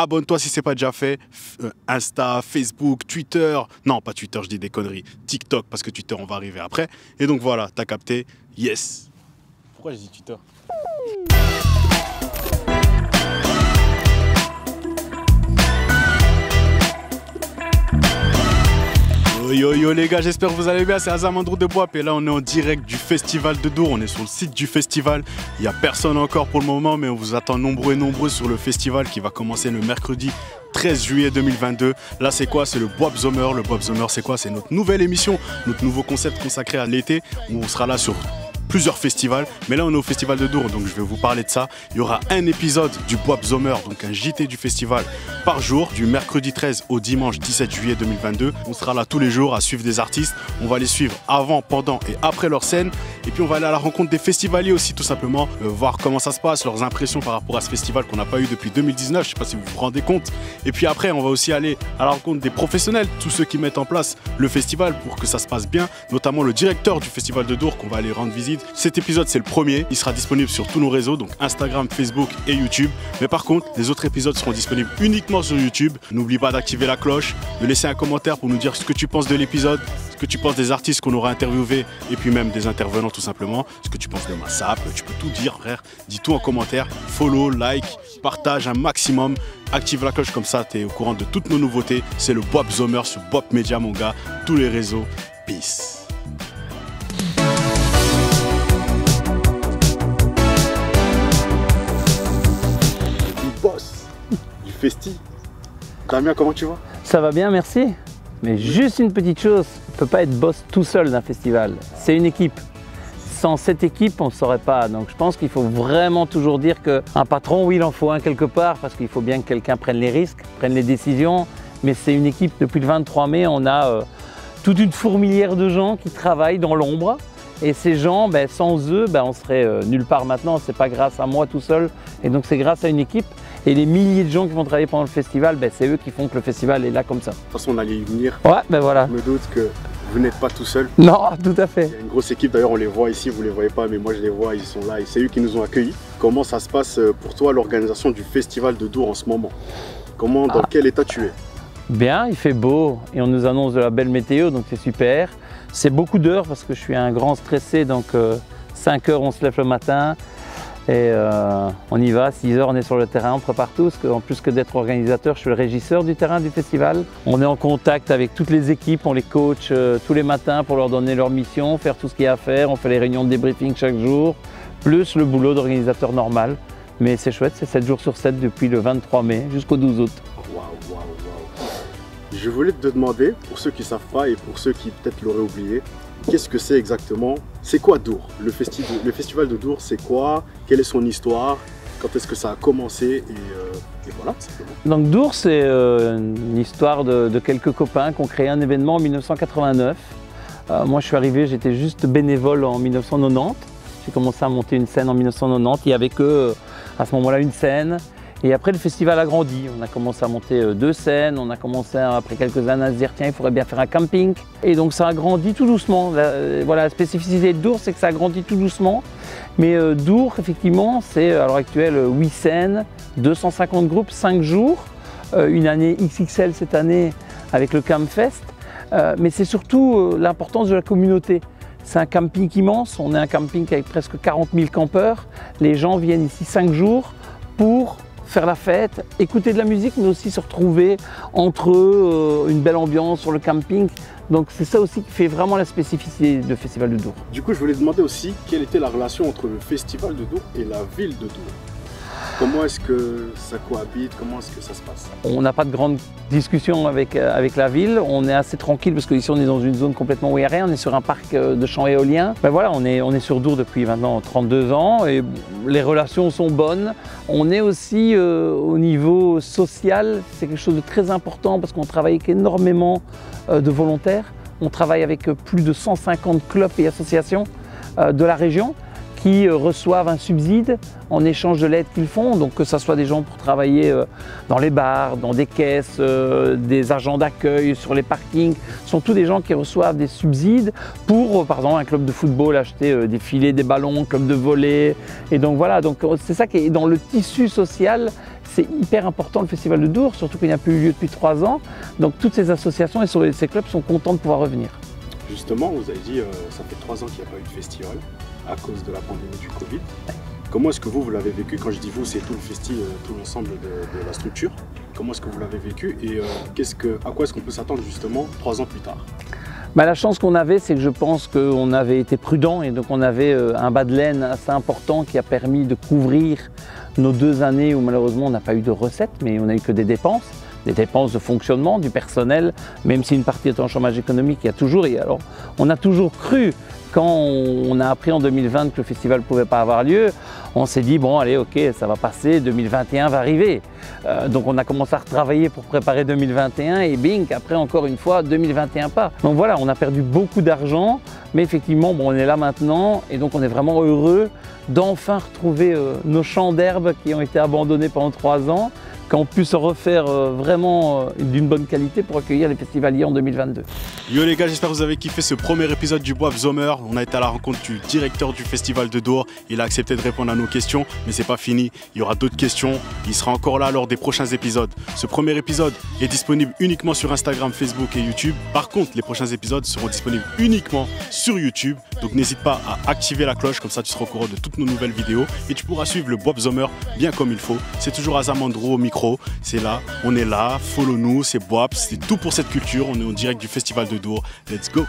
Abonne-toi si ce n'est pas déjà fait. Insta, Facebook, Twitter. Non, pas Twitter, je dis des conneries. TikTok, parce que Twitter, on va arriver après. Et donc voilà, t'as capté. Yes. Pourquoi je dis Twitter? Yo yo les gars, j'espère que vous allez bien, c'est Azamandro de Boap et là on est en direct du festival de Dour, on est sur le site du festival, il n'y a personne encore pour le moment mais on vous attend nombreux et nombreux sur le festival qui va commencer le mercredi 13 juillet 2022. Là c'est quoi? C'est le Boap Summer. Le Boap Summer c'est quoi? C'est notre nouvelle émission, notre nouveau concept consacré à l'été où on sera là sur plusieurs festivals, mais là on est au festival de Dour, donc je vais vous parler de ça. Il y aura un épisode du Boap Summer, donc un JT du festival par jour, du mercredi 13 au dimanche 17 juillet 2022. On sera là tous les jours à suivre des artistes, on va les suivre avant, pendant et après leur scène, et puis on va aller à la rencontre des festivaliers aussi tout simplement, voir comment ça se passe, leurs impressions par rapport à ce festival qu'on n'a pas eu depuis 2019, je sais pas si vous vous rendez compte. Et puis après on va aussi aller à la rencontre des professionnels, tous ceux qui mettent en place le festival pour que ça se passe bien, notamment le directeur du festival de Dour qu'on va aller rendre visite. Cet épisode c'est le premier, il sera disponible sur tous nos réseaux, donc Instagram, Facebook et YouTube. Mais par contre, les autres épisodes seront disponibles uniquement sur YouTube. N'oublie pas d'activer la cloche, de laisser un commentaire pour nous dire ce que tu penses de l'épisode, ce que tu penses des artistes qu'on aura interviewés et puis même des intervenants tout simplement, ce que tu penses de Massap, tu peux tout dire frère, dis tout en commentaire, follow, like, partage un maximum, active la cloche comme ça tu es au courant de toutes nos nouveautés. C'est le Boap Summer sur Boap Media mon gars, tous les réseaux, peace. Boss du festi. Damien, comment tu vas? Ça va bien, merci. Mais juste une petite chose, on ne peut pas être boss tout seul d'un festival. C'est une équipe. Sans cette équipe, on ne saurait pas. Donc je pense qu'il faut vraiment toujours dire qu'un patron, oui, il en faut un quelque part, parce qu'il faut bien que quelqu'un prenne les risques, prenne les décisions. Mais c'est une équipe, depuis le 23 mai, on a toute une fourmilière de gens qui travaillent dans l'ombre. Et ces gens, sans eux, on serait nulle part maintenant. C'est pas grâce à moi tout seul. Et donc c'est grâce à une équipe. Et les milliers de gens qui vont travailler pendant le festival, c'est eux qui font que le festival est là comme ça. De toute façon, on allait y venir. Ouais, voilà. Je me doute que vous n'êtes pas tout seul. Non, tout à fait. Il y a une grosse équipe, d'ailleurs on les voit ici, vous ne les voyez pas, mais moi je les vois, ils sont là et c'est eux qui nous ont accueillis. Comment ça se passe pour toi l'organisation du festival de Dour en ce moment? Dans quel état tu es? Bien, il fait beau et on nous annonce de la belle météo, donc c'est super. C'est beaucoup d'heures parce que je suis un grand stressé, donc 5 heures on se lève le matin. Et on y va, 6 heures on est sur le terrain, on prépare tout, parce qu'en plus que d'être organisateur, je suis le régisseur du terrain du festival. On est en contact avec toutes les équipes, on les coach tous les matins pour leur donner leur mission, faire tout ce qu'il y a à faire, on fait les réunions de débriefing chaque jour, plus le boulot d'organisateur normal. Mais c'est chouette, c'est 7 jours sur 7 depuis le 23 mai jusqu'au 12 août. Waouh. Je voulais te demander, pour ceux qui ne savent pas et pour ceux qui peut-être l'auraient oublié, qu'est-ce que c'est exactement? C'est quoi Dour? Le festival de Dour, c'est quoi? Quelle est son histoire? Quand est-ce que ça a commencé? Et voilà, simplement. Donc Dour, c'est une histoire de quelques copains qui ont créé un événement en 1989. Moi, je suis arrivé, j'étais juste bénévole en 1990. J'ai commencé à monter une scène en 1990. Il y avait que, à ce moment-là, une scène. Et après, le festival a grandi. On a commencé à monter 2 scènes. On a commencé, après quelques années, à se dire tiens, il faudrait bien faire un camping. Et donc, ça a grandi tout doucement. La spécificité de Dour, c'est que ça a grandi tout doucement. Mais Dour, effectivement, c'est à l'heure actuelle 8 scènes, 250 groupes, 5 jours. Une année XXL cette année avec le Campfest. Mais c'est surtout l'importance de la communauté. C'est un camping immense. On est un camping avec presque 40 000 campeurs. Les gens viennent ici 5 jours pour faire la fête, écouter de la musique, mais aussi se retrouver entre eux, une belle ambiance sur le camping. Donc c'est ça aussi qui fait vraiment la spécificité du Festival de Dour. Du coup, je voulais demander aussi quelle était la relation entre le Festival de Dour et la ville de Dour. Comment est-ce que ça cohabite? Comment est-ce que ça se passe? On n'a pas de grande discussion avec la ville. On est assez tranquille parce qu'ici on est dans une zone complètement où il n'y a rien. On est sur un parc de champs éoliens. Voilà, on est sur Dour depuis maintenant 32 ans et les relations sont bonnes. On est aussi au niveau social, c'est quelque chose de très important parce qu'on travaille avec énormément de volontaires. On travaille avec plus de 150 clubs et associations de la région qui reçoivent un subside en échange de l'aide qu'ils font, donc que ce soit des gens pour travailler dans les bars, dans des caisses, des agents d'accueil, sur les parkings, ce sont tous des gens qui reçoivent des subsides pour, par exemple, un club de football acheter des filets, des ballons, club de volley, et donc voilà, donc c'est ça qui est dans le tissu social, c'est hyper important le Festival de Dour, surtout qu'il n'y a plus eu lieu depuis 3 ans. Donc toutes ces associations et ces clubs sont contents de pouvoir revenir. Justement, vous avez dit ça fait 3 ans qu'il n'y a pas eu de festival à cause de la pandémie du Covid. Ouais. Comment est-ce que vous l'avez vécu? Quand je dis vous, c'est tout le festival, tout l'ensemble de la structure. Comment est-ce que vous l'avez vécu et à quoi est-ce qu'on peut s'attendre justement 3 ans plus tard? La chance qu'on avait, c'est que je pense qu'on avait été prudent et donc on avait un bas de laine assez important qui a permis de couvrir nos 2 années où malheureusement on n'a pas eu de recettes, mais on n'a eu que des dépenses de fonctionnement, du personnel, même si une partie est en chômage économique, il y a toujours. Et alors, on a toujours cru, quand on a appris en 2020 que le festival ne pouvait pas avoir lieu, on s'est dit, bon allez, ok, ça va passer, 2021 va arriver. Donc on a commencé à retravailler pour préparer 2021 et bing, après encore une fois, 2021 pas. Donc voilà, on a perdu beaucoup d'argent, mais effectivement, bon, on est là maintenant et donc on est vraiment heureux d'enfin retrouver nos champs d'herbe qui ont été abandonnés pendant 3 ans, qu'on puisse refaire vraiment d'une bonne qualité pour accueillir les festivaliers en 2022. Yo les gars, j'espère que vous avez kiffé ce premier épisode du Boab Zomer. On a été à la rencontre du directeur du festival de Dour. Il a accepté de répondre à nos questions, mais c'est pas fini. Il y aura d'autres questions. Il sera encore là lors des prochains épisodes. Ce premier épisode est disponible uniquement sur Instagram, Facebook et YouTube. Par contre, les prochains épisodes seront disponibles uniquement sur YouTube. Donc n'hésite pas à activer la cloche, comme ça tu seras au courant de toutes nos nouvelles vidéos. Et tu pourras suivre le Boab Zomer bien comme il faut. C'est toujours Azamandro au micro. C'est là, on est là, follow nous, c'est Boab, c'est tout pour cette culture. On est en direct du festival de Dour. Let's go!